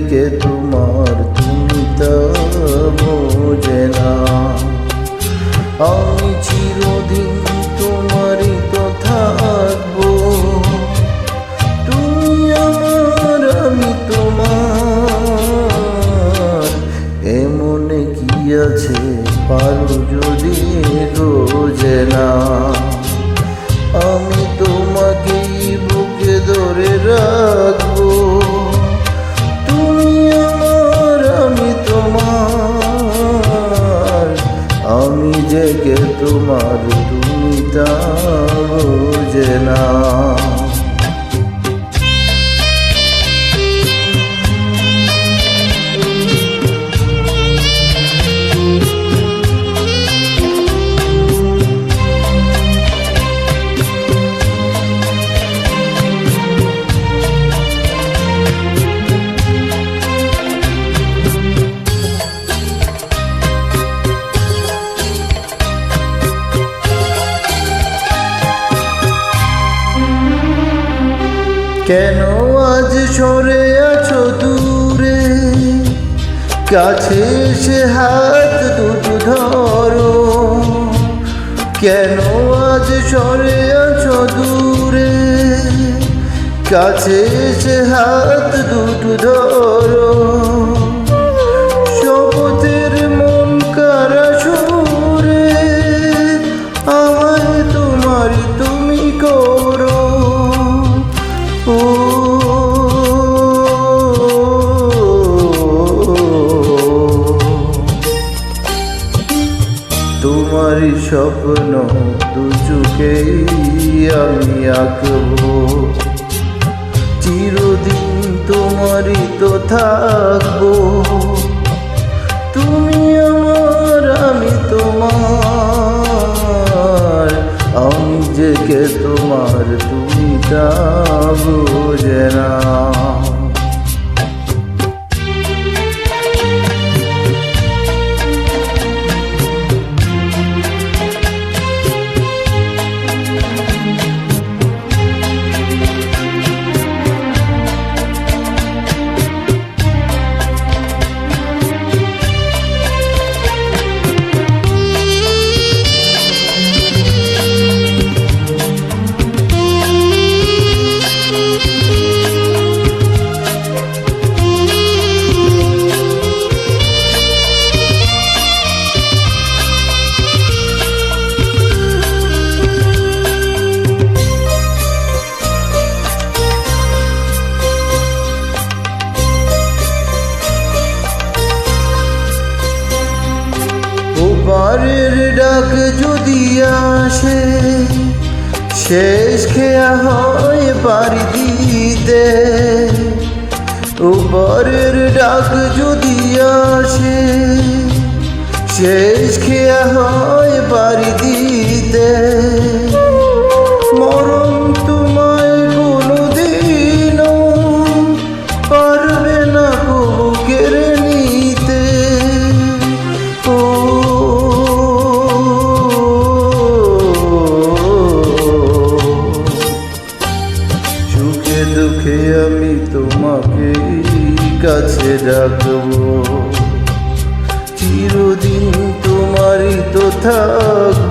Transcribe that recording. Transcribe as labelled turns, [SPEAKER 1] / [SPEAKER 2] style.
[SPEAKER 1] কে তোমার তুমি তা বোঝে না। আমি চিরদিন তোমারই তো থাকবো, তুমি আমার আমি তোমার। এমনে কি আছে পারো যদি বোঝে না। আমি তোমাকেই বুকে ধরে রাখবো, তুমি আমার আমি তোমার। আমি যে কে তোমার তুমি তা বোঝে না। কেন আজ সরে আছো দূরে, কাছে এসে হাত দুটো ধরো। কেন আজ সরে আছো দূরে, কাছে এসে হাত দুটো ধরো। শপথের মন কারা সুরে আমায় তোমারই তুমি করো। তোমারই স্বপ্ন দু চোখেই আমি আঁকবো, চিরদিন তোমারই তো থাকবো। তুমি আমার আমি তোমার। আমি যে কে তোমার তুমি তা বোঝে না। ওপারের ডাক যদি আসে, শেষ খেয়া হয় পাড়ি দিতে। ওপারের ডাক যদি আসে, শেষ খেয়া হয় পাড়ি দিতে। মরণ তোমায় কোনোদিনও পারবে না কবু কেড়ে নিতে। সুখে দুঃখে আমি তোমাকে কাছে রাখবো, চিরদিন তোমারই তো থাকবো।